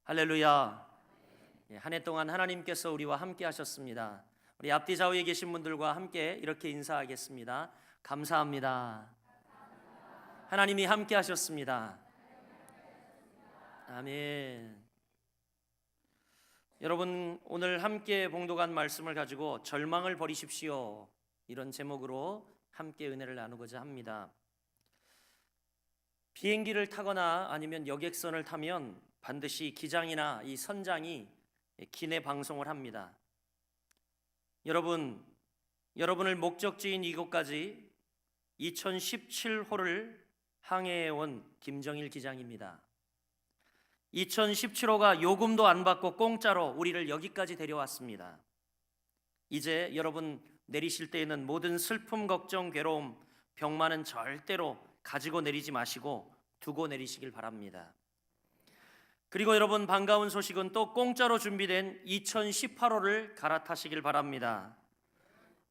할렐루야. 한 해 동안 하나님께서 우리와 함께 하셨습니다. 우리 앞뒤 좌우에 계신 분들과 함께 이렇게 인사하겠습니다. 감사합니다. 하나님이 함께 하셨습니다. 아멘. 여러분, 오늘 함께 봉독한 말씀을 가지고 절망을 버리십시오, 이런 제목으로 함께 은혜를 나누고자 합니다. 비행기를 타거나 아니면 여객선을 타면 반드시 기장이나 이 선장이 기내 방송을 합니다. 여러분을 목적지인 이곳까지 2017호를 항해해온 김정일 기장입니다. 2017호가 요금도 안 받고 공짜로 우리를 여기까지 데려왔습니다. 이제 여러분 내리실 때에는 모든 슬픔, 걱정, 괴로움, 병만은 절대로 가지고 내리지 마시고 두고 내리시길 바랍니다. 그리고 여러분, 반가운 소식은 또 공짜로 준비된 2018호를 갈아타시길 바랍니다.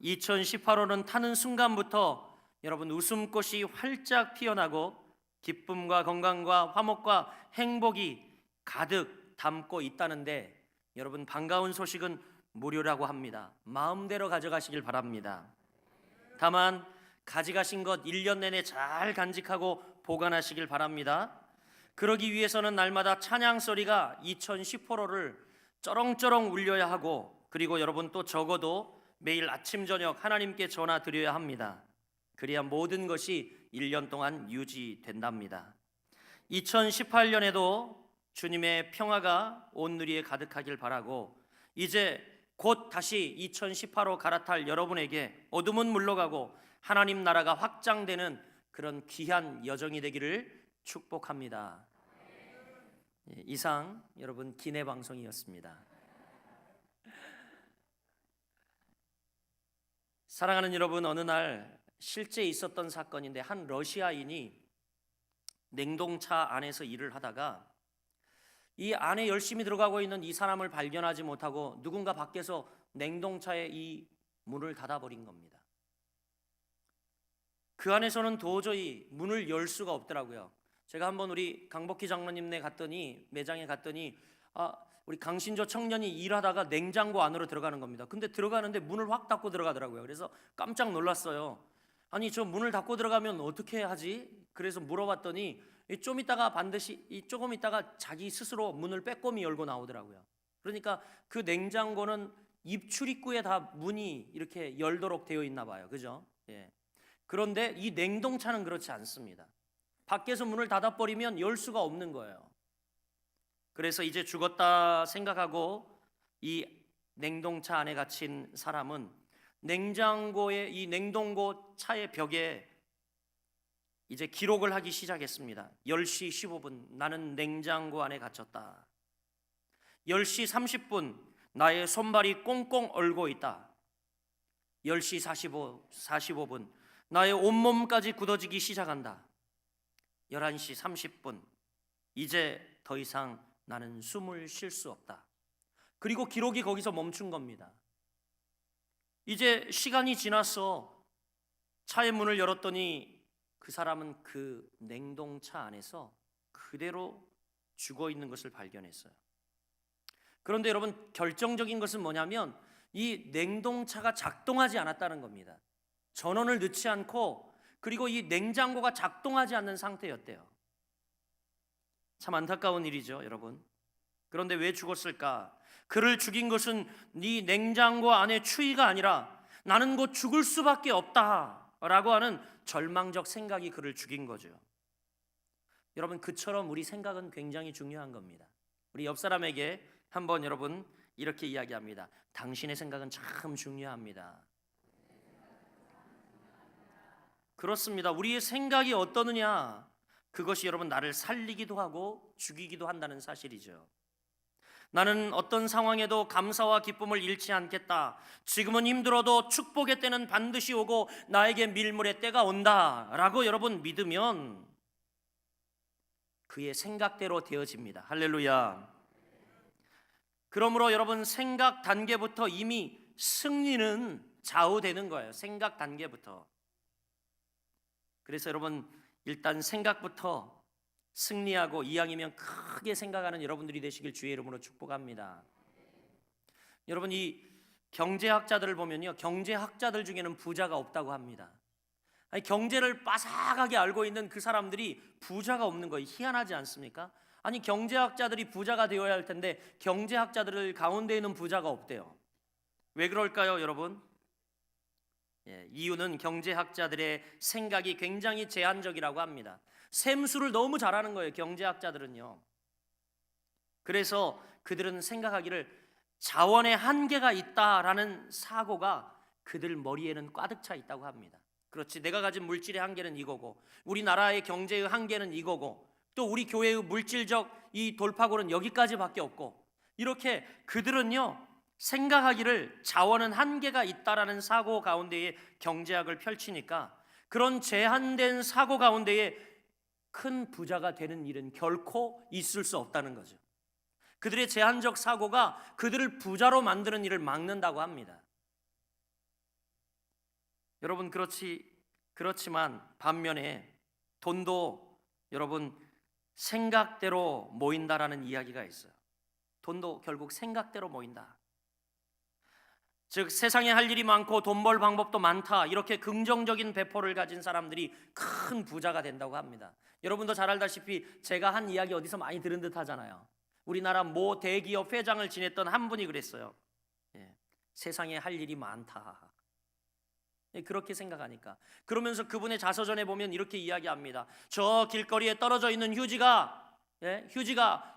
2018호는 타는 순간부터 여러분 웃음꽃이 활짝 피어나고 기쁨과 건강과 화목과 행복이 가득 담고 있다는데, 여러분 반가운 소식은 무료라고 합니다. 마음대로 가져가시길 바랍니다. 다만 가져가신 것 1년 내내 잘 간직하고 보관하시길 바랍니다. 그러기 위해서는 날마다 찬양 소리가 2010호로를 쩌렁쩌렁 울려야 하고, 그리고 여러분 또 적어도 매일 아침 저녁 하나님께 전화 드려야 합니다. 그래야 모든 것이 1년 동안 유지된답니다. 2018년에도 주님의 평화가 온 누리에 가득하길 바라고, 이제 곧 다시 2018호 갈아탈 여러분에게 어둠은 물러가고 하나님 나라가 확장되는 그런 귀한 여정이 되기를 축복합니다. 이상 여러분 기내 방송이었습니다. 사랑하는 여러분, 어느 날 실제 있었던 사건인데, 한 러시아인이 냉동차 안에서 일을 하다가 이 안에 열심히 들어가고 있는 이 사람을 발견하지 못하고 누군가 밖에서 냉동차의 이 문을 닫아버린 겁니다. 그 안에서는 도저히 문을 열 수가 없더라고요. 제가 한번 우리 강복희 장로님네 갔더니, 매장에 갔더니 우리 강신조 청년이 일하다가 냉장고 안으로 들어가는 겁니다. 근데 들어가는데 문을 확 닫고 들어가더라고요. 그래서 깜짝 놀랐어요. 아니, 저 문을 닫고 들어가면 어떻게 하지? 그래서 물어봤더니 조금 있다가 자기 스스로 문을 빼꼼히 열고 나오더라고요. 그러니까 그 냉장고는 입 출입구에 다 문이 이렇게 열도록 되어 있나 봐요. 그죠? 예. 그런데 이 냉동차는 그렇지 않습니다. 밖에서 문을 닫아버리면 열 수가 없는 거예요. 그래서 이제 죽었다 생각하고 이 냉동차 안에 갇힌 사람은 냉장고의 이 냉동고 차의 벽에 이제 기록을 하기 시작했습니다. 10시 15분 나는 냉장고 안에 갇혔다. 10시 30분 나의 손발이 꽁꽁 얼고 있다. 10시 45분 나의 온몸까지 굳어지기 시작한다. 11시 30분 이제 더 이상 나는 숨을 쉴 수 없다. 그리고 기록이 거기서 멈춘 겁니다. 이제 시간이 지나서 차의 문을 열었더니 그 사람은 그 냉동차 안에서 그대로 죽어 있는 것을 발견했어요. 그런데 여러분, 결정적인 것은 뭐냐면 이 냉동차가 작동하지 않았다는 겁니다. 전원을 넣지 않고, 그리고 이 냉장고가 작동하지 않는 상태였대요. 참 안타까운 일이죠, 여러분. 그런데 왜 죽었을까? 그를 죽인 것은 네 냉장고 안의 추위가 아니라 나는 곧 죽을 수밖에 없다라고 하는 절망적 생각이 그를 죽인 거죠. 여러분, 그처럼 우리 생각은 굉장히 중요한 겁니다. 우리 옆 사람에게 한번 여러분 이렇게 이야기합니다. 당신의 생각은 참 중요합니다. 그렇습니다. 우리의 생각이 어떠느냐, 그것이 여러분 나를 살리기도 하고 죽이기도 한다는 사실이죠. 나는 어떤 상황에도 감사와 기쁨을 잃지 않겠다. 지금은 힘들어도 축복의 때는 반드시 오고 나에게 밀물의 때가 온다 라고 여러분 믿으면 그의 생각대로 되어집니다. 할렐루야. 그러므로 여러분, 생각 단계부터 이미 승리는 좌우되는 거예요. 생각 단계부터. 그래서 여러분, 일단 생각부터 승리하고 이왕이면 크게 생각하는 여러분들이 되시길 주의 이름으로 축복합니다. 여러분, 이 경제학자들을 보면요, 경제학자들 중에는 부자가 없다고 합니다. 아니, 경제를 빠삭하게 알고 있는 그 사람들이 부자가 없는 거예요. 희한하지 않습니까? 아니, 경제학자들이 부자가 되어야 할 텐데 경제학자들 가운데 있는 부자가 없대요. 왜 그럴까요, 여러분? 이유는 경제학자들의 생각이 굉장히 제한적이라고 합니다. 셈수를 너무 잘하는 거예요, 경제학자들은요. 그래서 그들은 생각하기를 자원의 한계가 있다라는 사고가 그들 머리에는 꽉 차 있다고 합니다. 그렇지, 내가 가진 물질의 한계는 이거고, 우리나라의 경제의 한계는 이거고, 또 우리 교회의 물질적 이 돌파구는 여기까지밖에 없고, 이렇게 그들은요 생각하기를 자원은 한계가 있다라는 사고 가운데에 경제학을 펼치니까 그런 제한된 사고 가운데에 큰 부자가 되는 일은 결코 있을 수 없다는 거죠. 그들의 제한적 사고가 그들을 부자로 만드는 일을 막는다고 합니다. 여러분, 그렇지만 반면에 돈도 여러분 생각대로 모인다라는 이야기가 있어요. 돈도 결국 생각대로 모인다. 즉, 세상에 할 일이 많고 돈 벌 방법도 많다, 이렇게 긍정적인 배포를 가진 사람들이 큰 부자가 된다고 합니다. 여러분도 잘 알다시피 제가 한 이야기 어디서 많이 들은 듯 하잖아요. 우리나라 모 대기업 회장을 지냈던 한 분이 그랬어요. 세상에 할 일이 많다. 그렇게 생각하니까. 그러면서 그분의 자서전에 보면 이렇게 이야기합니다. 저 길거리에 떨어져 있는 휴지가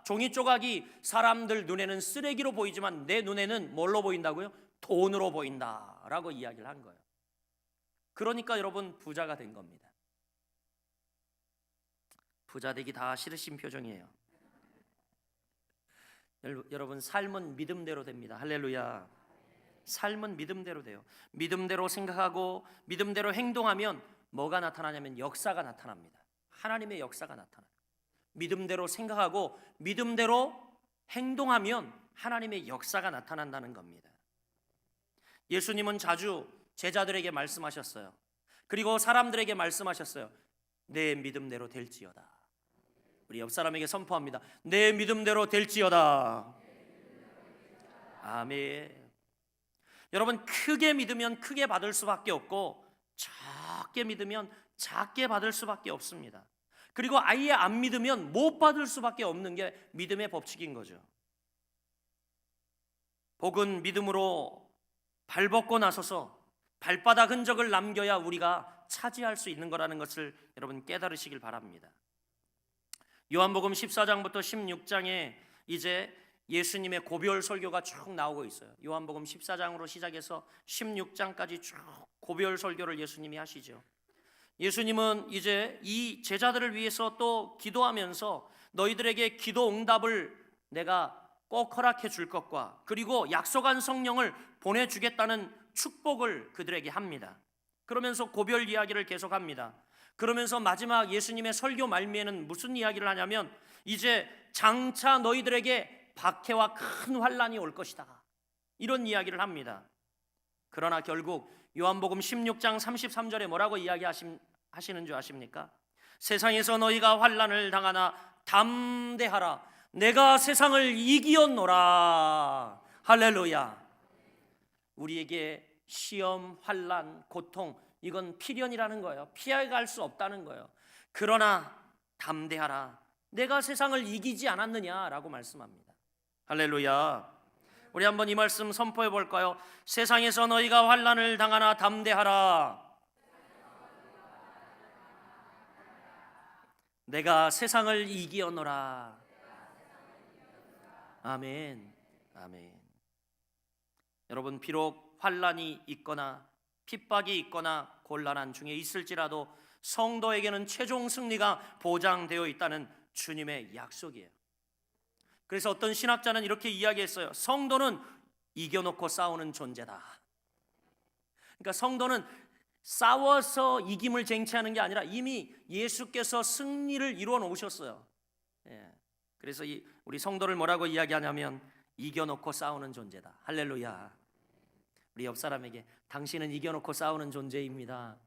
종이 조각이 사람들 눈에는 쓰레기로 보이지만 내 눈에는 뭘로 보인다고요? 돈으로 보인다라고 이야기를 한 거예요. 그러니까 여러분 부자가 된 겁니다. 부자 되기 다 싫으신 표정이에요. 여러분, 삶은 믿음대로 됩니다. 할렐루야. 삶은 믿음대로 돼요. 믿음대로 생각하고 믿음대로 행동하면 뭐가 나타나냐면 역사가 나타납니다. 하나님의 역사가 나타나요. 믿음대로 생각하고 믿음대로 행동하면 하나님의 역사가 나타난다는 겁니다. 예수님은 자주 제자들에게 말씀하셨어요. 그리고 사람들에게 말씀하셨어요. 내 믿음대로 될지어다. 우리 옆 사람에게 선포합니다. 내 믿음대로 될지어다. 아멘. 여러분, 크게 믿으면 크게 받을 수밖에 없고 작게 믿으면 작게 받을 수밖에 없습니다. 그리고 아예 안 믿으면 못 받을 수밖에 없는 게 믿음의 법칙인 거죠. 복은 믿음으로 발벗고 나서서 발바닥 흔적을 남겨야 우리가 차지할 수 있는 거라는 것을 여러분 깨달으시길 바랍니다. 요한복음 14장부터 16장에 이제 예수님의 고별 설교가 쭉 나오고 있어요. 요한복음 14장으로 시작해서 16장까지 쭉 고별 설교를 예수님이 하시죠. 예수님은 이제 이 제자들을 위해서 또 기도하면서 너희들에게 기도 응답을 내가 꼭 허락해 줄 것과 그리고 약속한 성령을 보내주겠다는 축복을 그들에게 합니다. 그러면서 고별 이야기를 계속합니다. 그러면서 마지막 예수님의 설교 말미에는 무슨 이야기를 하냐면 이제 장차 너희들에게 박해와 큰 환난이 올 것이다, 이런 이야기를 합니다. 그러나 결국 요한복음 16장 33절에 뭐라고 이야기하시는 줄 아십니까? 세상에서 너희가 환난을 당하나 담대하라, 내가 세상을 이기었노라. 할렐루야. 우리에게 시험, 환난, 고통, 이건 필연이라는 거예요. 피해갈 수 없다는 거예요. 그러나 담대하라, 내가 세상을 이기지 않았느냐라고 말씀합니다. 할렐루야. 우리 한번 이 말씀 선포해 볼까요? 세상에서 너희가 환난을 당하나 담대하라, 내가 세상을 이기었노라. 아멘. 아멘. 여러분, 비록 환난이 있거나 핍박이 있거나 곤란한 중에 있을지라도 성도에게는 최종 승리가 보장되어 있다는 주님의 약속이에요. 그래서 어떤 신학자는 이렇게 이야기했어요. 성도는 이겨놓고 싸우는 존재다. 그러니까 성도는 싸워서 이김을 쟁취하는 게 아니라 이미 예수께서 승리를 이루어 놓으셨어요. 그래서 우리 성도를 뭐라고 이야기하냐면 이겨놓고 싸우는 존재다. 할렐루야. 우리 옆 사람에게 당신은 이겨놓고 싸우는 존재입니다.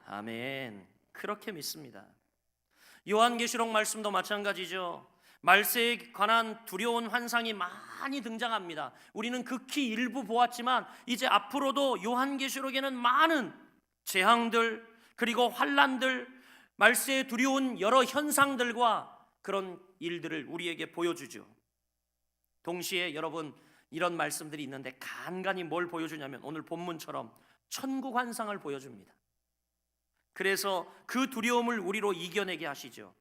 아멘. 그렇게 믿습니다. 요한계시록 말씀도 마찬가지죠. 말세에 관한 두려운 환상이 많이 등장합니다. 우리는 극히 일부 보았지만 이제 앞으로도 요한계시록에는 많은 재앙들, 그리고 환난들, 말세에 두려운 여러 현상들과 그런 일들을 우리에게 보여주죠. 동시에 여러분, 이런 말씀들이 있는데 간간히 뭘 보여주냐면 오늘 본문처럼 천국 환상을 보여줍니다. 그래서 그 두려움을 우리로 이겨내게 하시죠.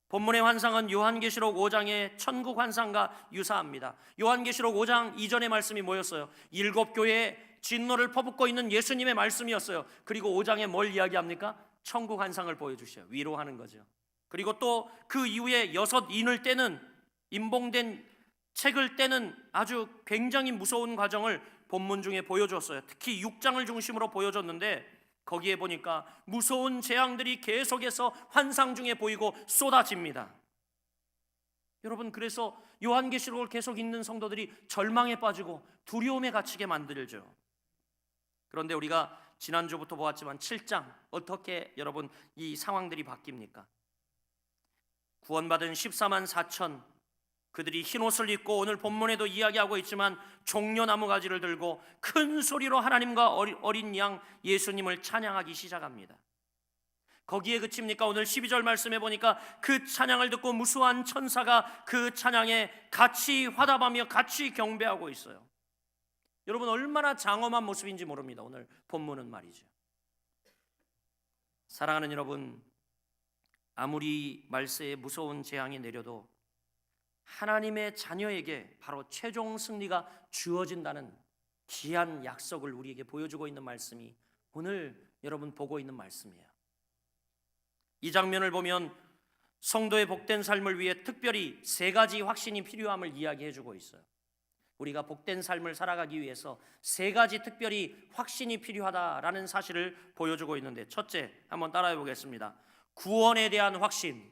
본문의 환상은 요한계시록 5장의 천국 환상과 유사합니다. 요한계시록 5장 이전의 말씀이 뭐였어요? 7교회에 진노를 퍼붓고 있는 예수님의 말씀이었어요. 그리고 5장에 뭘 이야기합니까? 천국 환상을 보여주셔요. 위로하는 거죠. 그리고 또 그 이후에 6인을 떼는, 임봉된 책을 떼는 아주 굉장히 무서운 과정을 본문 중에 보여줬어요. 특히 6장을 중심으로 보여줬는데 거기에 보니까 무서운 재앙들이 계속해서 환상 중에 보이고 쏟아집니다. 여러분, 그래서 요한계시록을 계속 읽는 성도들이 절망에 빠지고 두려움에 갇히게 만들죠. 그런데 우리가 지난주부터 보았지만 7장 어떻게 여러분 이 상황들이 바뀝니까? 구원받은 14만 4천, 그들이 흰옷을 입고 오늘 본문에도 이야기하고 있지만 종려나무 가지를 들고 큰 소리로 하나님과 어린 양 예수님을 찬양하기 시작합니다. 거기에 그칩니까? 오늘 12절 말씀해 보니까 그 찬양을 듣고 무수한 천사가 그 찬양에 같이 화답하며 같이 경배하고 있어요. 여러분, 얼마나 장엄한 모습인지 모릅니다. 오늘 본문은 말이죠. 사랑하는 여러분, 아무리 말세에 무서운 재앙이 내려도 하나님의 자녀에게 바로 최종 승리가 주어진다는 귀한 약속을 우리에게 보여주고 있는 말씀이 오늘 여러분 보고 있는 말씀이에요. 이 장면을 보면 성도의 복된 삶을 위해 특별히 3가지 확신이 필요함을 이야기해주고 있어요. 우리가 복된 삶을 살아가기 위해서 3가지 특별히 확신이 필요하다라는 사실을 보여주고 있는데, 첫째, 한번 따라해 보겠습니다. 구원에 대한 확신.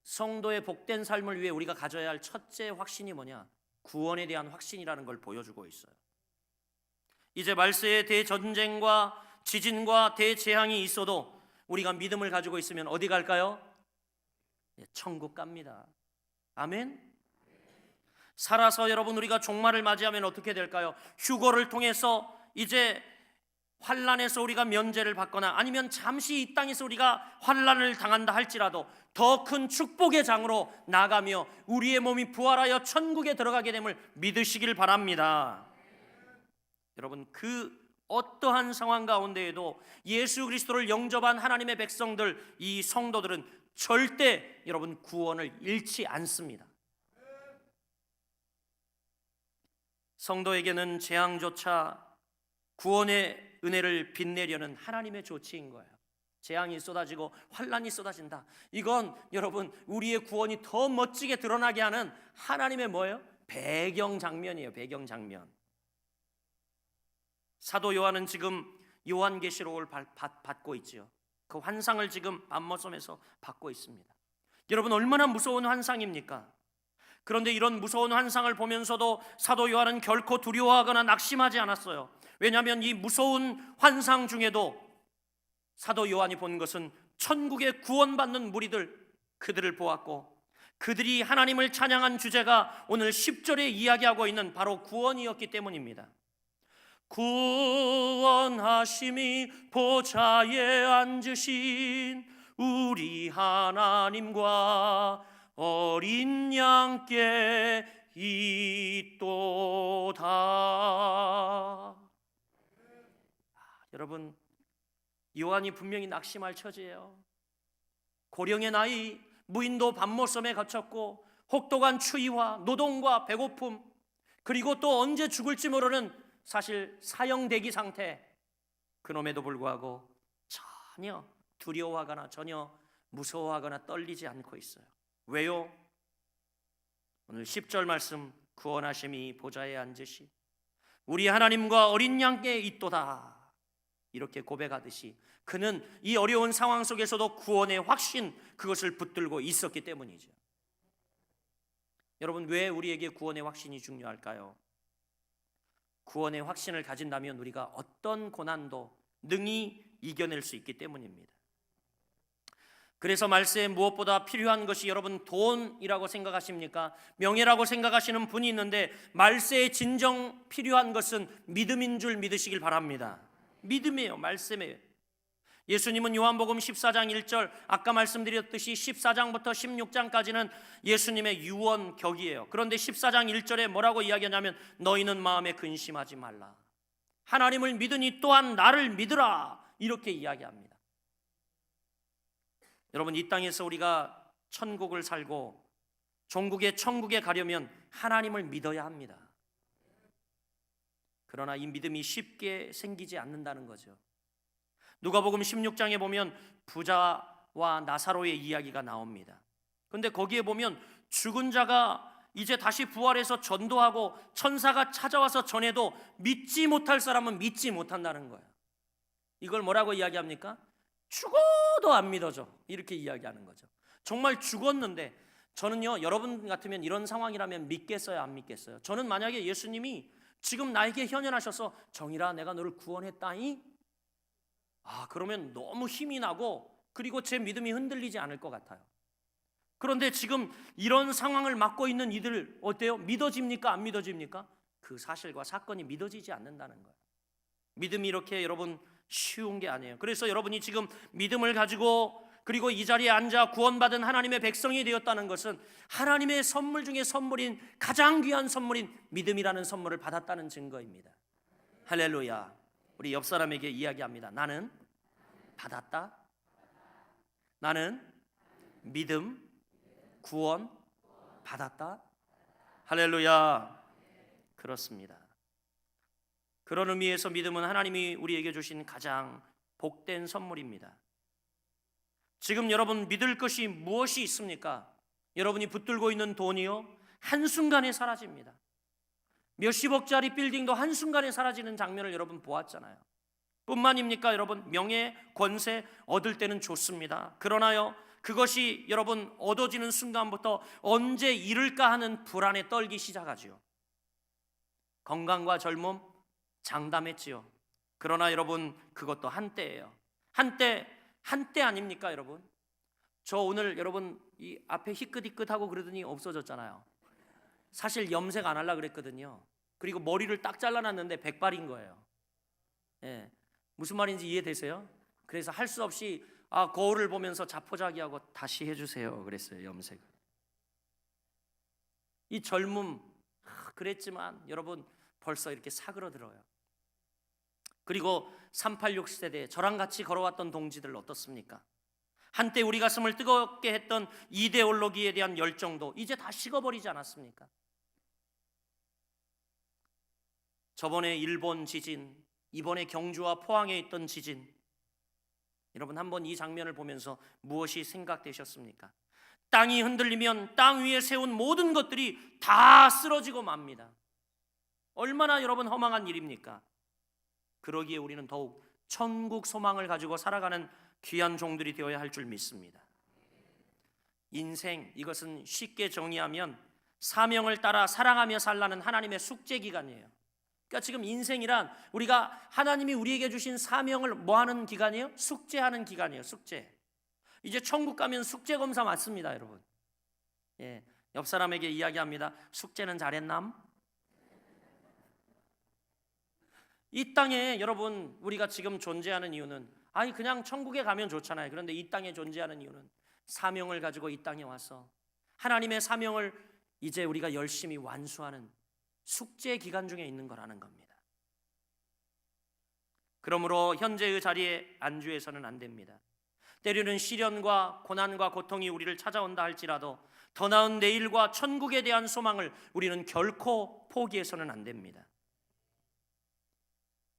성도의 복된 삶을 위해 우리가 가져야 할 첫째 확신이 뭐냐? 구원에 대한 확신이라는 걸 보여주고 있어요. 이제 말세에 대전쟁과 지진과 대재앙이 있어도 우리가 믿음을 가지고 있으면 어디 갈까요? 천국 갑니다. 아멘. 살아서 여러분 우리가 종말을 맞이하면 어떻게 될까요? 휴거를 통해서 이제 환난에서 우리가 면제를 받거나 아니면 잠시 이 땅에서 우리가 환난을 당한다 할지라도 더 큰 축복의 장으로 나가며 우리의 몸이 부활하여 천국에 들어가게 됨을 믿으시길 바랍니다. 여러분, 그 어떠한 상황 가운데에도 예수 그리스도를 영접한 하나님의 백성들, 이 성도들은 절대 여러분 구원을 잃지 않습니다. 성도에게는 재앙조차 구원의 은혜를 빛내려는 하나님의 조치인 거예요. 재앙이 쏟아지고 환난이 쏟아진다. 이건 여러분 우리의 구원이 더 멋지게 드러나게 하는 하나님의 뭐예요? 배경 장면이에요. 배경 장면. 사도 요한은 지금 요한계시록을 받고 있지요. 그 환상을 지금 앞모섬에서 받고 있습니다. 여러분, 얼마나 무서운 환상입니까? 그런데 이런 무서운 환상을 보면서도 사도 요한은 결코 두려워하거나 낙심하지 않았어요. 왜냐하면 이 무서운 환상 중에도 사도 요한이 본 것은 천국에 구원받는 무리들, 그들을 보았고 그들이 하나님을 찬양한 주제가 오늘 10절에 이야기하고 있는 바로 구원이었기 때문입니다. 구원하심이 보좌에 앉으신 우리 하나님과 어린 양께 있도다. 여러분, 요한이 분명히 낙심할 처지예요. 고령의 나이, 무인도 밤모섬에 갇혔고 혹독한 추위와 노동과 배고픔, 그리고 또 언제 죽을지 모르는 사실 사형대기 상태. 그럼에도 불구하고 전혀 두려워하거나 전혀 무서워하거나 떨리지 않고 있어요. 왜요? 오늘 10절 말씀, 구원하심이 보좌에 앉으시 우리 하나님과 어린 양께 있도다, 이렇게 고백하듯이 그는 이 어려운 상황 속에서도 구원의 확신, 그것을 붙들고 있었기 때문이죠. 여러분, 왜 우리에게 구원의 확신이 중요할까요? 구원의 확신을 가진다면 우리가 어떤 고난도 능히 이겨낼 수 있기 때문입니다. 그래서 말세에 무엇보다 필요한 것이 여러분 돈이라고 생각하십니까? 명예라고 생각하시는 분이 있는데 말세에 진정 필요한 것은 믿음인 줄 믿으시길 바랍니다. 믿음이에요. 말씀이에요. 예수님은 요한복음 14장 1절, 아까 말씀드렸듯이 14장부터 16장까지는 예수님의 유언격이에요. 그런데 14장 1절에 뭐라고 이야기하냐면 너희는 마음에 근심하지 말라. 하나님을 믿으니 또한 나를 믿으라. 이렇게 이야기합니다. 여러분, 이 땅에서 우리가 천국을 살고 종국의 천국에 가려면 하나님을 믿어야 합니다. 그러나 이 믿음이 쉽게 생기지 않는다는 거죠. 누가복음 16장에 보면 부자와 나사로의 이야기가 나옵니다. 그런데 거기에 보면 죽은 자가 이제 다시 부활해서 전도하고 천사가 찾아와서 전해도 믿지 못할 사람은 믿지 못한다는 거예요. 이걸 뭐라고 이야기합니까? 죽어도 안 믿어져. 이렇게 이야기하는 거죠. 정말 죽었는데 저는요, 여러분 같으면 이런 상황이라면 믿겠어요, 안 믿겠어요? 저는 만약에 예수님이 지금 나에게 현현하셔서 정일아 내가 너를 구원했다니? 그러면 너무 힘이 나고 그리고 제 믿음이 흔들리지 않을 것 같아요. 그런데 지금 이런 상황을 맞고 있는 이들 어때요? 믿어집니까? 안 믿어집니까? 그 사실과 사건이 믿어지지 않는다는 거예요. 믿음이 이렇게 여러분 쉬운 게 아니에요. 그래서 여러분이 지금 믿음을 가지고 그리고 이 자리에 앉아 구원받은 하나님의 백성이 되었다는 것은 하나님의 선물 중에 선물인 가장 귀한 선물인 믿음이라는 선물을 받았다는 증거입니다. 할렐루야. 우리 옆 사람에게 이야기합니다. 나는 받았다. 나는 믿음, 구원 받았다. 할렐루야. 그렇습니다. 그런 의미에서 믿음은 하나님이 우리에게 주신 가장 복된 선물입니다. 지금 여러분 믿을 것이 무엇이 있습니까? 여러분이 붙들고 있는 돈이요, 한순간에 사라집니다. 몇십억짜리 빌딩도 한순간에 사라지는 장면을 여러분 보았잖아요. 뿐만입니까? 여러분 명예, 권세 얻을 때는 좋습니다. 그러나요, 그것이 여러분 얻어지는 순간부터 언제 잃을까 하는 불안에 떨기 시작하지요. 건강과 젊음 장담했지요. 그러나 여러분 그것도 한때예요. 한때 아닙니까 여러분? 저 오늘 여러분 이 앞에 희끗희끗하고 그러더니 없어졌잖아요. 사실 염색 안 하려고 그랬거든요. 그리고 머리를 딱 잘라놨는데 백발인 거예요. 예, 무슨 말인지 이해되세요? 그래서 할 수 없이 거울을 보면서 자포자기하고 다시 해주세요 그랬어요, 염색을. 이 젊음 그랬지만 여러분 벌써 이렇게 사그러들어요. 그리고 386 세대 저랑 같이 걸어왔던 동지들 어떻습니까? 한때 우리 가슴을 뜨겁게 했던 이데올로기에 대한 열정도 이제 다 식어버리지 않았습니까? 저번에 일본 지진, 이번에 경주와 포항에 있던 지진, 여러분 한번 이 장면을 보면서 무엇이 생각되셨습니까? 땅이 흔들리면 땅 위에 세운 모든 것들이 다 쓰러지고 맙니다. 얼마나 여러분 허망한 일입니까? 그러기에 우리는 더욱 천국 소망을 가지고 살아가는 귀한 종들이 되어야 할 줄 믿습니다. 인생, 이것은 쉽게 정의하면 사명을 따라 사랑하며 살라는 하나님의 숙제 기간이에요. 그러니까 지금 인생이란 우리가 하나님이 우리에게 주신 사명을 뭐 하는 기간이에요? 숙제하는 기간이에요. 숙제. 이제 천국 가면 숙제 검사 맞습니다, 여러분. 예, 옆 사람에게 이야기합니다. 숙제는 잘했남? 이 땅에 여러분 우리가 지금 존재하는 이유는 그냥 천국에 가면 좋잖아요. 그런데 이 땅에 존재하는 이유는 사명을 가지고 이 땅에 와서 하나님의 사명을 이제 우리가 열심히 완수하는 숙제 기간 중에 있는 거라는 겁니다. 그러므로 현재의 자리에 안주해서는 안 됩니다. 때로는 시련과 고난과 고통이 우리를 찾아온다 할지라도 더 나은 내일과 천국에 대한 소망을 우리는 결코 포기해서는 안 됩니다.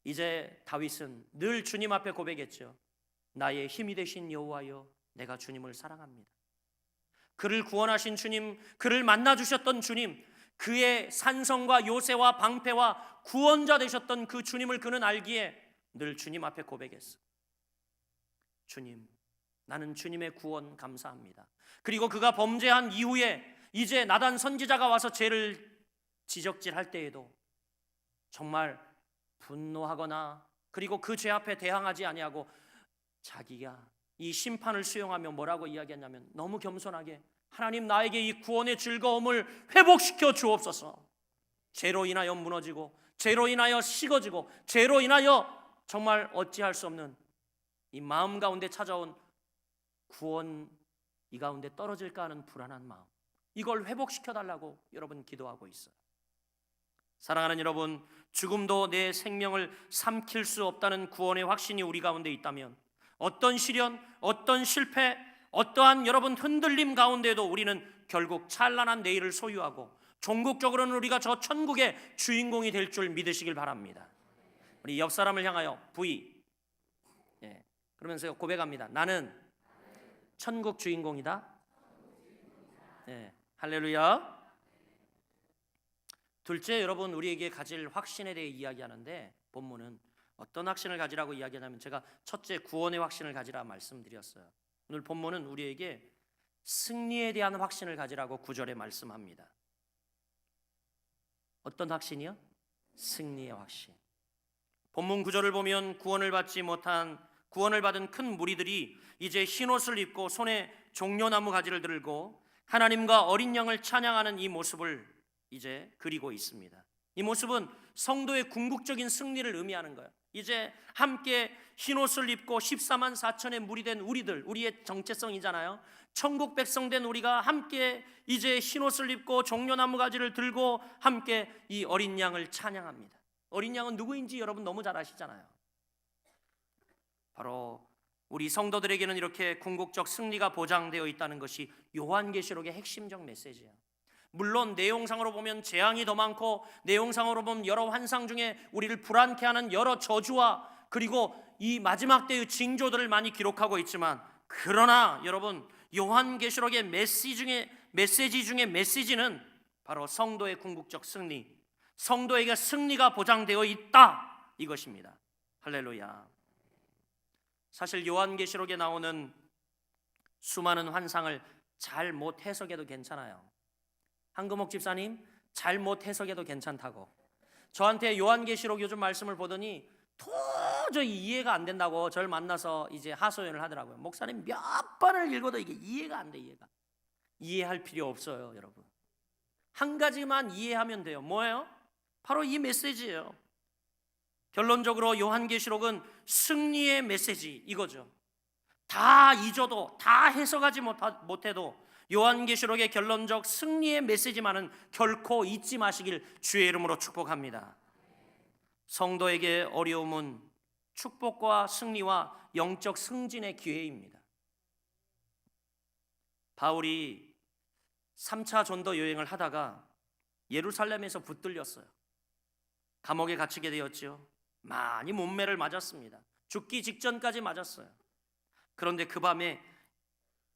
이제 다윗은 늘 주님 앞에 고백했죠. 나의 힘이 되신 여호와여, 내가 주님을 사랑합니다. 그를 구원하신 주님, 그를 만나주셨던 주님, 그의 산성과 요새와 방패와 구원자 되셨던 그 주님을 그는 알기에 늘 주님 앞에 고백했어. 주님, 나는 주님의 구원 감사합니다. 그리고 그가 범죄한 이후에 이제 나단 선지자가 와서 죄를 지적질할 때에도 정말 분노하거나 그리고 그 죄 앞에 대항하지 아니하고 자기가 이 심판을 수용하며 뭐라고 이야기했냐면 너무 겸손하게 하나님 나에게 이 구원의 즐거움을 회복시켜 주옵소서. 죄로 인하여 무너지고 죄로 인하여 식어지고 죄로 인하여 정말 어찌할 수 없는 이 마음 가운데 찾아온 구원 이 가운데 떨어질까 하는 불안한 마음, 이걸 회복시켜 달라고 여러분 기도하고 있어요. 사랑하는 여러분, 죽음도 내 생명을 삼킬 수 없다는 구원의 확신이 우리 가운데 있다면 어떤 시련, 어떤 실패, 어떠한 여러분 흔들림 가운데도 우리는 결국 찬란한 내일을 소유하고 종국적으로는 우리가 저 천국의 주인공이 될 줄 믿으시길 바랍니다. 우리 옆 사람을 향하여 V, 그러면서 고백합니다. 나는 천국 주인공이다. 할렐루야. 둘째, 여러분 우리에게 가질 확신에 대해 이야기하는데 본문은 어떤 확신을 가지라고 이야기하냐면 제가 첫째 구원의 확신을 가지라 말씀드렸어요. 오늘 본문은 우리에게 승리에 대한 확신을 가지라고 9절에 말씀합니다. 어떤 확신이요? 승리의 확신. 본문 9절을 보면 구원을 받은 큰 무리들이 이제 흰옷을 입고 손에 종려나무 가지를 들고 하나님과 어린 양을 찬양하는 이 모습을 이제 그리고 있습니다. 이 모습은 성도의 궁극적인 승리를 의미하는 거예요. 이제 함께 흰옷을 입고 14만 4천의 무리 된 우리의 정체성이잖아요. 천국 백성 된 우리가 함께 이제 흰옷을 입고 종려나무 가지를 들고 함께 이 어린 양을 찬양합니다. 어린 양은 누구인지 여러분 너무 잘 아시잖아요. 바로 우리 성도들에게는 이렇게 궁극적 승리가 보장되어 있다는 것이 요한계시록의 핵심적 메시지예요. 물론 내용상으로 보면 재앙이 더 많고 내용상으로 보면 여러 환상 중에 우리를 불안케 하는 여러 저주와 그리고 이 마지막 때의 징조들을 많이 기록하고 있지만, 그러나 여러분 요한계시록의 메시지 중에 메시지는 바로 성도의 궁극적 승리, 성도에게 승리가 보장되어 있다, 이것입니다. 할렐루야. 사실 요한계시록에 나오는 수많은 환상을 잘못 해석해도 괜찮아요. 한금옥 집사님, 잘못 해석해도 괜찮다고. 저한테 요한계시록 요즘 말씀을 보더니 도저히 이해가 안 된다고 저를 만나서 이제 하소연을 하더라고요. 목사님 몇 번을 읽어도 이게 이해가 안 돼. 이해할 필요 없어요, 여러분. 한 가지만 이해하면 돼요. 뭐예요? 바로 이 메시지예요. 결론적으로 요한계시록은 승리의 메시지, 이거죠. 다 잊어도, 다 해석하지 못해도 요한계시록의 결론적 승리의 메시지만은 결코 잊지 마시길 주의 이름으로 축복합니다. 성도에게 어려움은 축복과 승리와 영적 승진의 기회입니다. 바울이 3차 전도 여행을 하다가 예루살렘에서 붙들렸어요. 감옥에 갇히게 되었죠. 많이 몸매를 맞았습니다. 죽기 직전까지 맞았어요. 그런데 그 밤에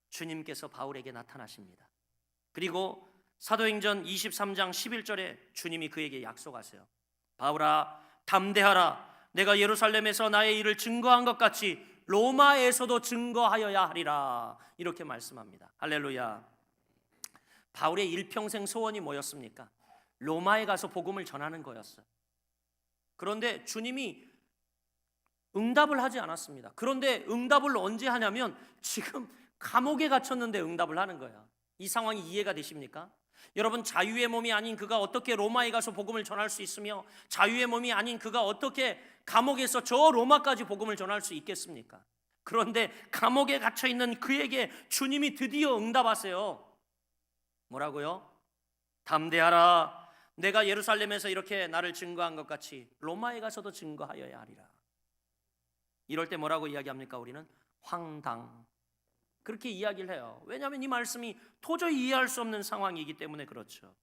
주님께서 바울에게 나타나십니다. 그리고 사도행전 23장 11절에 주님이 그에게 약속하세요. 바울아, 담대하라. 내가 예루살렘에서 나의 일을 증거한 것 같이 로마에서도 증거하여야 하리라. 이렇게 말씀합니다. 할렐루야. 바울의 일평생 소원이 뭐였습니까? 로마에 가서 복음을 전하는 거였어요. 그런데 주님이 응답을 하지 않았습니다. 그런데 응답을 언제 하냐면 지금 감옥에 갇혔는데 응답을 하는 거야. 이 상황이 이해가 되십니까? 여러분, 자유의 몸이 아닌 그가 어떻게 로마에 가서 복음을 전할 수 있으며 자유의 몸이 아닌 그가 어떻게 감옥에서 저 로마까지 복음을 전할 수 있겠습니까? 그런데 감옥에 갇혀있는 그에게 주님이 드디어 응답하세요. 뭐라고요? 담대하라. 내가 예루살렘에서 이렇게 나를 증거한 것 같이 로마에 가서도 증거하여야 하리라. 이럴 때 뭐라고 이야기합니까? 우리는 황당, 그렇게 이야기를 해요. 왜냐하면 이 말씀이 도저히 이해할 수 없는 상황이기 때문에 그렇죠.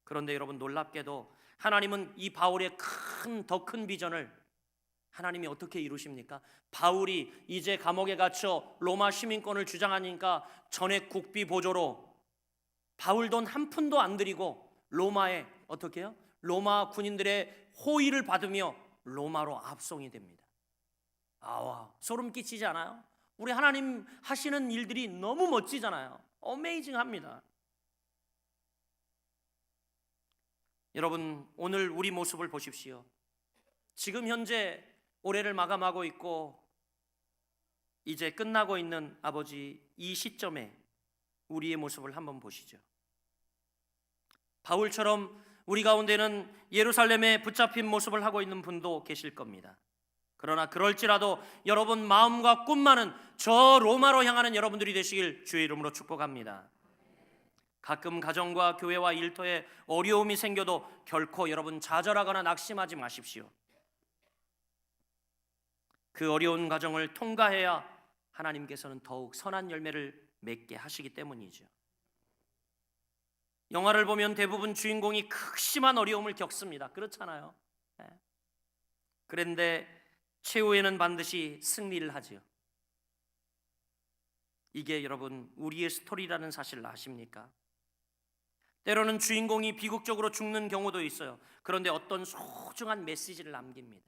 그런데 여러분, 놀랍게도 하나님은 이 바울의 더 큰 비전을 하나님이 어떻게 이루십니까? 바울이 이제 감옥에 갇혀 로마 시민권을 주장하니까 전액 국비 보조로 바울 돈 한 푼도 안 들이고 로마에 어떻게 해요? 로마 군인들의 호의를 받으며 로마로 압송이 됩니다. 아와, 소름 끼치지 않아요? 우리 하나님 하시는 일들이 너무 멋지잖아요. 어메이징합니다. 여러분, 오늘 우리 모습을 보십시오. 지금 현재 올해를 마감하고 있고 이제 끝나고 있는 아버지 이 시점에 우리의 모습을 한번 보시죠. 바울처럼 우리 가운데는 예루살렘에 붙잡힌 모습을 하고 있는 분도 계실 겁니다. 그러나 그럴지라도 여러분 마음과 꿈만은 저 로마로 향하는 여러분들이 되시길 주의 이름으로 축복합니다. 가끔 가정과 교회와 일터에 어려움이 생겨도 결코 여러분 좌절하거나 낙심하지 마십시오. 그 어려운 과정을 통과해야 하나님께서는 더욱 선한 열매를 맺게 하시기 때문이죠. 영화를 보면 대부분 주인공이 극심한 어려움을 겪습니다. 그렇잖아요. 그런데 최후에는 반드시 승리를 하지요. 이게 여러분 우리의 스토리라는 사실을 아십니까? 때로는 주인공이 비극적으로 죽는 경우도 있어요. 그런데 어떤 소중한 메시지를 남깁니다.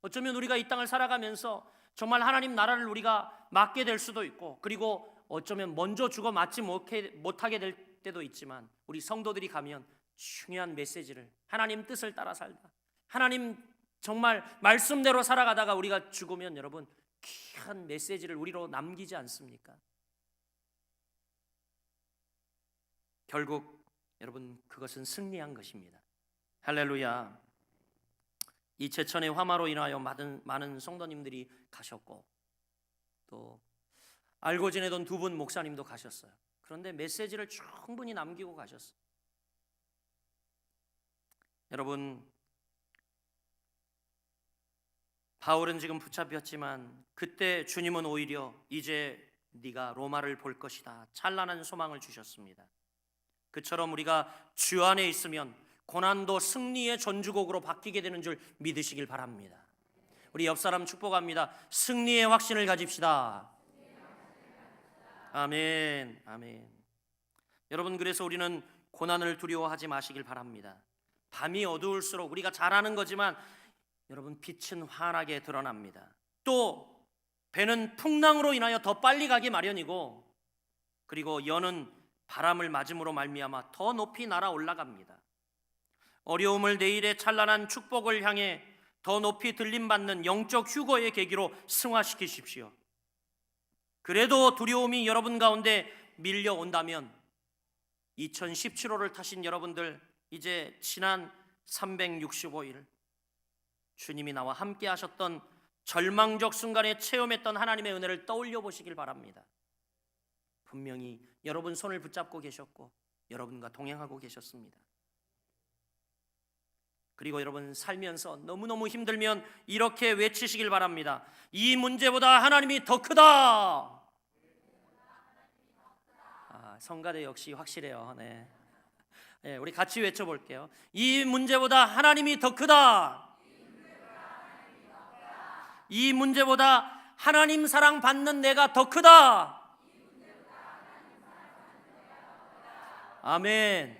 어쩌면 우리가 이 땅을 살아가면서 정말 하나님 나라를 우리가 맡게 될 수도 있고, 그리고 어쩌면 먼저 죽어 맞지 못하게 될 때도 있지만, 우리 성도들이 가면 중요한 메시지를, 하나님 뜻을 따라 살다, 하나님 정말 말씀대로 살아가다가 우리가 죽으면 여러분 귀한 메시지를 우리로 남기지 않습니까? 결국 여러분 그것은 승리한 것입니다. 할렐루야. 이 제천의 화마로 인하여 많은 성도님들이 가셨고, 또 알고 지내던 두 분 목사님도 가셨어요. 그런데 메시지를 충분히 남기고 가셨어요. 여러분, 바울은 지금 붙잡혔지만 그때 주님은 오히려 이제 네가 로마를 볼 것이다, 찬란한 소망을 주셨습니다. 그처럼 우리가 주 안에 있으면 고난도 승리의 전주곡으로 바뀌게 되는 줄 믿으시길 바랍니다. 우리 옆 사람 축복합니다. 승리의 확신을 가집시다. 아멘, 아멘. 여러분, 그래서 우리는 고난을 두려워하지 마시길 바랍니다. 밤이 어두울수록 우리가 잘하는 거지만 여러분 빛은 환하게 드러납니다. 또 배는 풍랑으로 인하여 더 빨리 가기 마련이고, 그리고 연은 바람을 맞음으로 말미암아 더 높이 날아 올라갑니다. 어려움을 내일의 찬란한 축복을 향해 더 높이 들림받는 영적 휴거의 계기로 승화시키십시오. 그래도 두려움이 여러분 가운데 밀려온다면 2017호를 타신 여러분들, 이제 지난 365일 주님이 나와 함께 하셨던 절망적 순간에 체험했던 하나님의 은혜를 떠올려 보시길 바랍니다. 분명히 여러분 손을 붙잡고 계셨고 여러분과 동행하고 계셨습니다. 그리고 여러분 살면서 너무너무 힘들면 이렇게 외치시길 바랍니다. 이 문제보다 하나님이 더 크다. 성가대 역시 확실해요. 네. 네, 우리 같이 외쳐볼게요. 이 문제보다 하나님이 더 크다. 이 문제보다 하나님 사랑 받는 내가 더 크다. 아멘.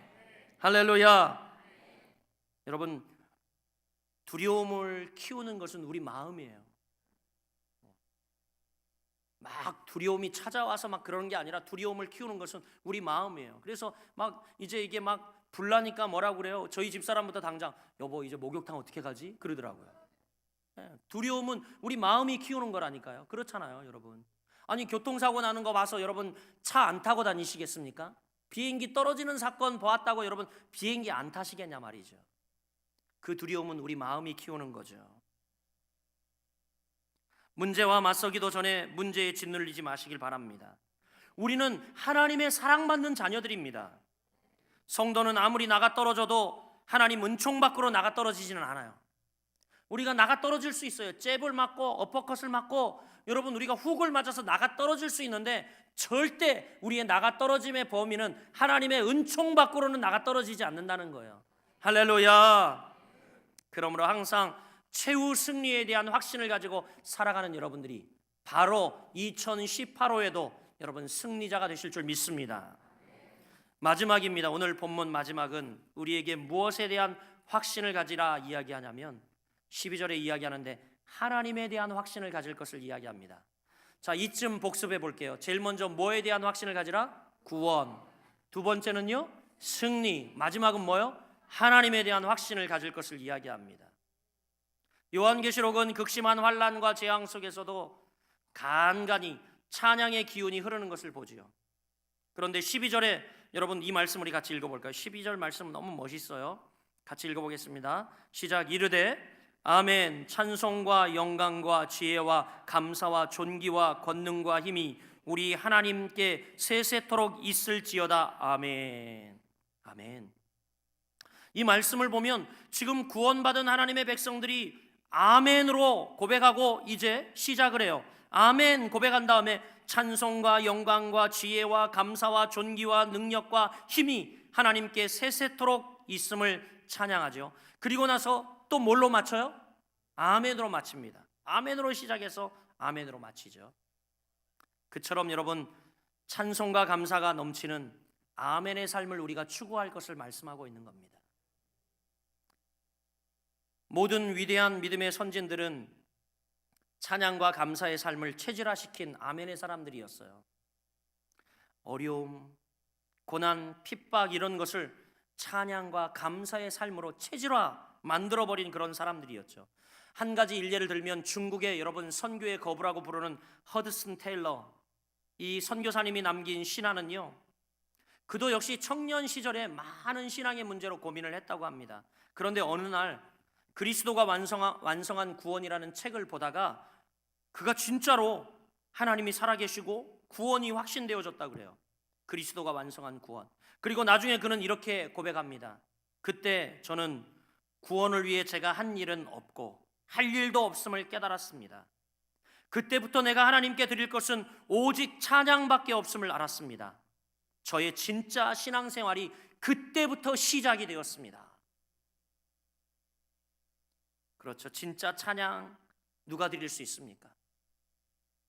할렐루야. 여러분, 두려움을 키우는 것은 우리 마음이에요. 막 두려움이 찾아와서 막 그러는 게 아니라 두려움을 키우는 것은 우리 마음이에요. 그래서 막 이제 이게 막 불나니까 뭐라고 그래요? 저희 집사람부터 당장 여보 이제 목욕탕 어떻게 가지? 그러더라고요. 두려움은 우리 마음이 키우는 거라니까요. 그렇잖아요, 여러분. 아니 교통사고 나는 거 봐서 여러분 차 안 타고 다니시겠습니까? 비행기 떨어지는 사건 보았다고 여러분 비행기 안 타시겠냐 말이죠. 그 두려움은 우리 마음이 키우는 거죠. 문제와 맞서기도 전에 문제에 짓눌리지 마시길 바랍니다. 우리는 하나님의 사랑받는 자녀들입니다. 성도는 아무리 나가 떨어져도 하나님 은총 밖으로 나가 떨어지지는 않아요. 우리가 나가 떨어질 수 있어요. 잽을 맞고 어퍼컷을 맞고 여러분 우리가 훅을 맞아서 나가 떨어질 수 있는데, 절대 우리의 나가 떨어짐의 범위는 하나님의 은총 밖으로는 나가 떨어지지 않는다는 거예요. 할렐루야. 그러므로 항상 최후 승리에 대한 확신을 가지고 살아가는 여러분들이 바로 2018호에도 여러분 승리자가 되실 줄 믿습니다. 마지막입니다. 오늘 본문 마지막은 우리에게 무엇에 대한 확신을 가지라 이야기하냐면 12절에 이야기하는데 하나님에 대한 확신을 가질 것을 이야기합니다. 자, 이쯤 복습해 볼게요. 제일 먼저 뭐에 대한 확신을 가지라? 구원. 두 번째는요? 승리. 마지막은 뭐요? 하나님에 대한 확신을 가질 것을 이야기합니다. 요한계시록은 극심한 환난과 재앙 속에서도 간간히 찬양의 기운이 흐르는 것을 보지요. 그런데 12절에 여러분 이 말씀 우리 같이 읽어볼까요? 12절 말씀 너무 멋있어요. 같이 읽어보겠습니다. 시작. 이르되 아멘. 찬송과 영광과 지혜와 감사와 존귀와 권능과 힘이 우리 하나님께 세세토록 있을지어다. 아멘. 아멘. 이 말씀을 보면 지금 구원받은 하나님의 백성들이 아멘으로 고백하고 이제 시작을 해요. 아멘 고백한 다음에 찬송과 영광과 지혜와 감사와 존귀와 능력과 힘이 하나님께 세세토록 있음을 찬양하죠. 그리고 나서 또 뭘로 마쳐요? 아멘으로 마칩니다. 아멘으로 시작해서 아멘으로 마치죠. 그처럼 여러분 찬송과 감사가 넘치는 아멘의 삶을 우리가 추구할 것을 말씀하고 있는 겁니다. 모든 위대한 믿음의 선진들은 찬양과 감사의 삶을 체질화시킨 아멘의 사람들이었어요. 어려움, 고난, 핍박 이런 것을 찬양과 감사의 삶으로 체질화 만들어버린 그런 사람들이었죠. 한 가지 일례를 들면 중국의 여러분 선교의 거부라고 부르는 허드슨 테일러, 이 선교사님이 남긴 신화는요, 그도 역시 청년 시절에 많은 신앙의 문제로 고민을 했다고 합니다. 그런데 어느 날 그리스도가 완성한 구원이라는 책을 보다가 그가 진짜로 하나님이 살아계시고 구원이 확신되어졌다고 그래요. 그리스도가 완성한 구원. 그리고 나중에 그는 이렇게 고백합니다. 그때 저는 구원을 위해 제가 한 일은 없고 할 일도 없음을 깨달았습니다. 그때부터 내가 하나님께 드릴 것은 오직 찬양밖에 없음을 알았습니다. 저의 진짜 신앙생활이 그때부터 시작이 되었습니다. 그렇죠. 진짜 찬양 누가 드릴 수 있습니까?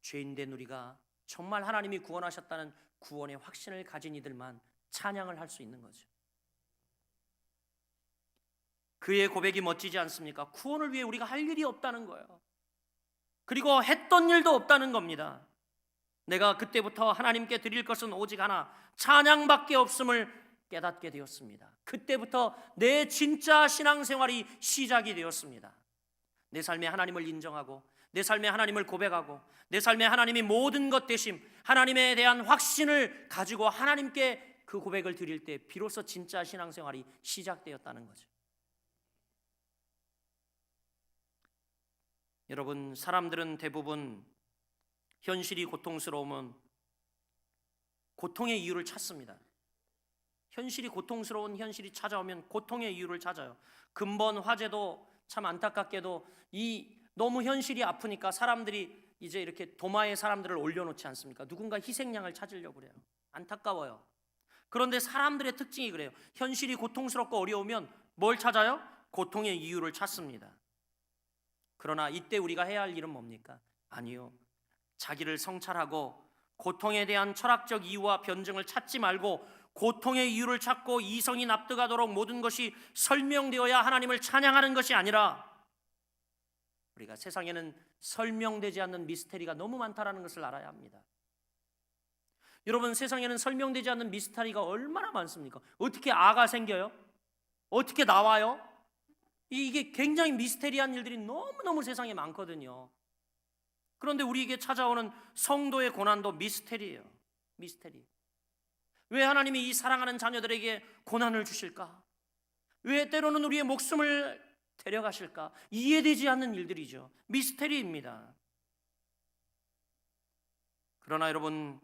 죄인된 우리가 정말 하나님이 구원하셨다는 구원의 확신을 가진 이들만 찬양을 할 수 있는 거죠. 그의 고백이 멋지지 않습니까? 구원을 위해 우리가 할 일이 없다는 거예요. 그리고 했던 일도 없다는 겁니다. 내가 그때부터 하나님께 드릴 것은 오직 하나, 찬양밖에 없음을 깨닫게 되었습니다. 그때부터 내 진짜 신앙생활이 시작이 되었습니다. 내 삶에 하나님을 인정하고 내 삶에 하나님을 고백하고 내 삶에 하나님이 모든 것 되심, 하나님에 대한 확신을 가지고 하나님께 그 고백을 드릴 때 비로소 진짜 신앙생활이 시작되었다는 거죠. 여러분, 사람들은 대부분 현실이 고통스러우면 고통의 이유를 찾습니다. 현실이 고통스러운 현실이 찾아오면 고통의 이유를 찾아요. 근본 화재도 참 안타깝게도 이 너무 현실이 아프니까 사람들이 이제 이렇게 도마에 사람들을 올려놓지 않습니까? 누군가 희생양을 찾으려고 그래요. 안타까워요. 그런데 사람들의 특징이 그래요. 현실이 고통스럽고 어려우면 뭘 찾아요? 고통의 이유를 찾습니다. 그러나 이때 우리가 해야 할 일은 뭡니까? 아니요. 자기를 성찰하고 고통에 대한 철학적 이유와 변증을 찾지 말고 고통의 이유를 찾고 이성이 납득하도록 모든 것이 설명되어야 하나님을 찬양하는 것이 아니라, 우리가 세상에는 설명되지 않는 미스테리가 너무 많다는 것을 알아야 합니다. 여러분, 세상에는 설명되지 않는 미스테리가 얼마나 많습니까? 어떻게 아가 생겨요? 어떻게 나와요? 이게 굉장히 미스테리한 일들이 너무너무 세상에 많거든요. 그런데 우리에게 찾아오는 성도의 고난도 미스테리예요. 미스테리. 왜 하나님이 이 사랑하는 자녀들에게 고난을 주실까? 왜 때로는 우리의 목숨을 데려가실까? 이해되지 않는 일들이죠. 미스테리입니다. 그러나 여러분,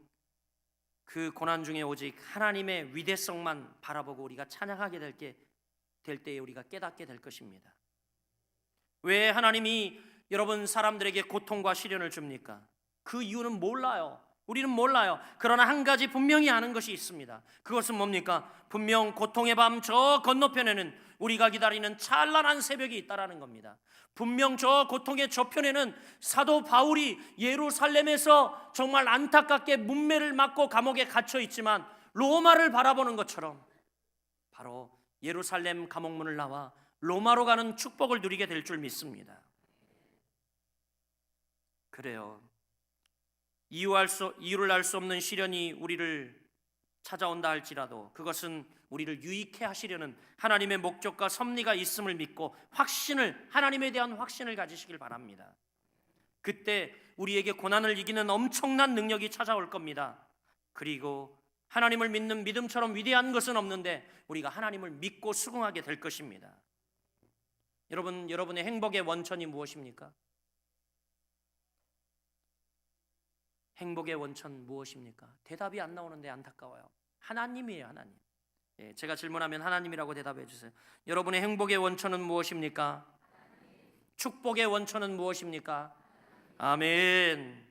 그 고난 중에 오직 하나님의 위대성만 바라보고 우리가 찬양하게 될 때에 우리가 깨닫게 될 것입니다. 왜 하나님이 여러분 사람들에게 고통과 시련을 줍니까? 그 이유는 몰라요. 우리는 몰라요. 그러나 한 가지 분명히 아는 것이 있습니다. 그것은 뭡니까? 분명 고통의 밤 저 건너편에는 우리가 기다리는 찬란한 새벽이 있다라는 겁니다. 분명 저 고통의 저편에는 사도 바울이 예루살렘에서 정말 안타깝게 문매를 맞고 감옥에 갇혀 있지만 로마를 바라보는 것처럼 바로 예루살렘 감옥문을 나와 로마로 가는 축복을 누리게 될 줄 믿습니다. 그래요. 이유를 알 수 없는 시련이 우리를 찾아온다 할지라도 그것은 우리를 유익해 하시려는 하나님의 목적과 섭리가 있음을 믿고 하나님에 대한 확신을 가지시길 바랍니다. 그때 우리에게 고난을 이기는 엄청난 능력이 찾아올 겁니다. 그리고 하나님을 믿는 믿음처럼 위대한 것은 없는데 우리가 하나님을 믿고 수긍하게 될 것입니다. 여러분, 여러분의 행복의 원천이 무엇입니까? 행복의 원천 무엇입니까? 대답이 안 나오는데 안타까워요. 하나님이에요, 하나님. 제가 질문하면 하나님이라고 대답해 주세요. 여러분의 행복의 원천은 무엇입니까? 축복의 원천은 무엇입니까? 아멘.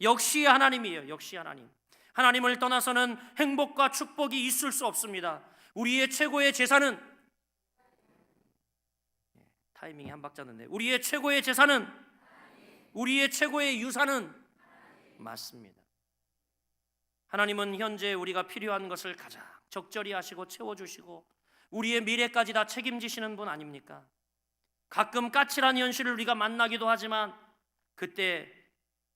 역시 하나님이에요. 역시 하나님. 하나님을 떠나서는 행복과 축복이 있을 수 없습니다. 우리의 최고의 재산은, 타이밍이 한 박자 넣네. 우리의 최고의 재산은, 우리의 최고의 유산은 맞습니다. 하나님은 현재 우리가 필요한 것을 가장 적절히 하시고 채워주시고 우리의 미래까지 다 책임지시는 분 아닙니까? 가끔 까칠한 현실을 우리가 만나기도 하지만 그때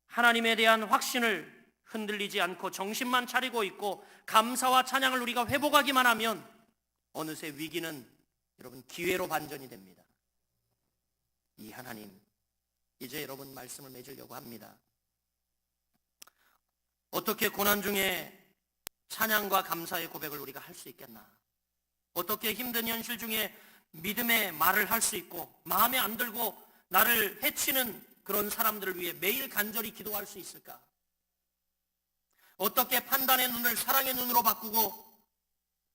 하나님에 대한 확신을 흔들리지 않고 정신만 차리고 있고 감사와 찬양을 우리가 회복하기만 하면 어느새 위기는 여러분 기회로 반전이 됩니다. 이 하나님, 이제 여러분 말씀을 맺으려고 합니다. 어떻게 고난 중에 찬양과 감사의 고백을 우리가 할 수 있겠나? 어떻게 힘든 현실 중에 믿음의 말을 할 수 있고 마음에 안 들고 나를 해치는 그런 사람들을 위해 매일 간절히 기도할 수 있을까? 어떻게 판단의 눈을 사랑의 눈으로 바꾸고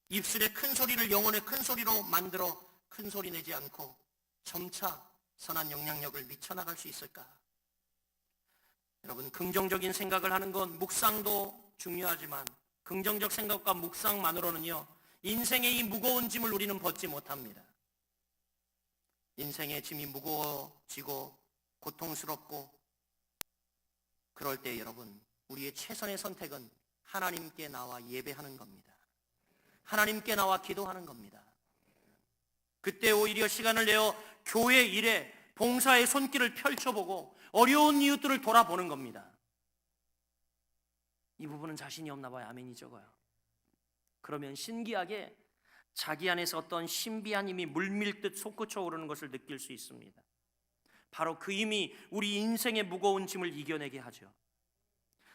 입술의 큰 소리를 영혼의 큰 소리로 만들어 큰 소리 내지 않고 점차 선한 영향력을 미쳐나갈 수 있을까? 여러분, 긍정적인 생각을 하는 건 묵상도 중요하지만 긍정적 생각과 묵상만으로는요 인생의 이 무거운 짐을 우리는 벗지 못합니다. 인생의 짐이 무거워지고 고통스럽고 그럴 때 여러분, 우리의 최선의 선택은 하나님께 나와 예배하는 겁니다. 하나님께 나와 기도하는 겁니다. 그때 오히려 시간을 내어 교회 일에 봉사의 손길을 펼쳐보고 어려운 이웃들을 돌아보는 겁니다. 이 부분은 자신이 없나 봐요. 아멘이 적어요. 그러면 신기하게 자기 안에서 어떤 신비한 힘이 물밀듯 솟구쳐 오르는 것을 느낄 수 있습니다. 바로 그 힘이 우리 인생의 무거운 짐을 이겨내게 하죠.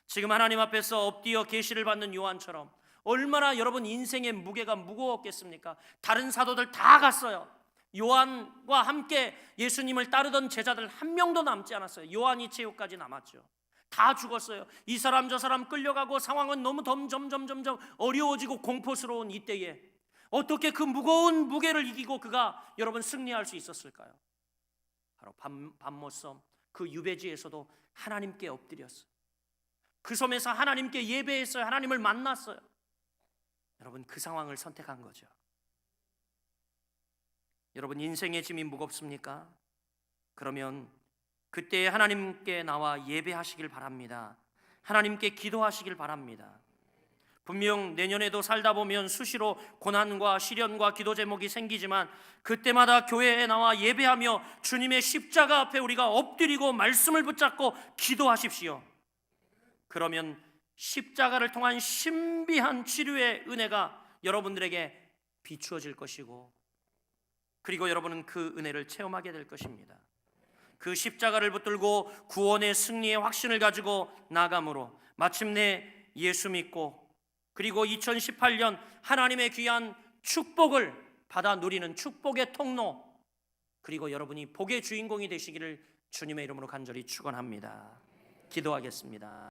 지금 하나님 앞에서 엎드려 계시를 받는 요한처럼 얼마나 여러분 인생의 무게가 무거웠겠습니까? 다른 사도들 다 갔어요. 요한과 함께 예수님을 따르던 제자들 한 명도 남지 않았어요. 요한이 최후까지 남았죠. 다 죽었어요. 이 사람 저 사람 끌려가고 상황은 너무 점점 어려워지고 공포스러운 이때에 어떻게 그 무거운 무게를 이기고 그가 여러분 승리할 수 있었을까요? 바로 밤모섬 그 유배지에서도 하나님께 엎드렸어요. 그 섬에서 하나님께 예배했어요. 하나님을 만났어요. 여러분, 그 상황을 선택한 거죠. 여러분, 인생의 짐이 무겁습니까? 그러면 그때 하나님께 나와 예배하시길 바랍니다. 하나님께 기도하시길 바랍니다. 분명 내년에도 살다 보면 수시로 고난과 시련과 기도 제목이 생기지만 그때마다 교회에 나와 예배하며 주님의 십자가 앞에 우리가 엎드리고 말씀을 붙잡고 기도하십시오. 그러면 십자가를 통한 신비한 치료의 은혜가 여러분들에게 비추어질 것이고 그리고 여러분은 그 은혜를 체험하게 될 것입니다. 그 십자가를 붙들고 구원의 승리의 확신을 가지고 나감으로 마침내 예수 믿고 그리고 2018년 하나님의 귀한 축복을 받아 누리는 축복의 통로 그리고 여러분이 복의 주인공이 되시기를 주님의 이름으로 간절히 축원합니다. 기도하겠습니다.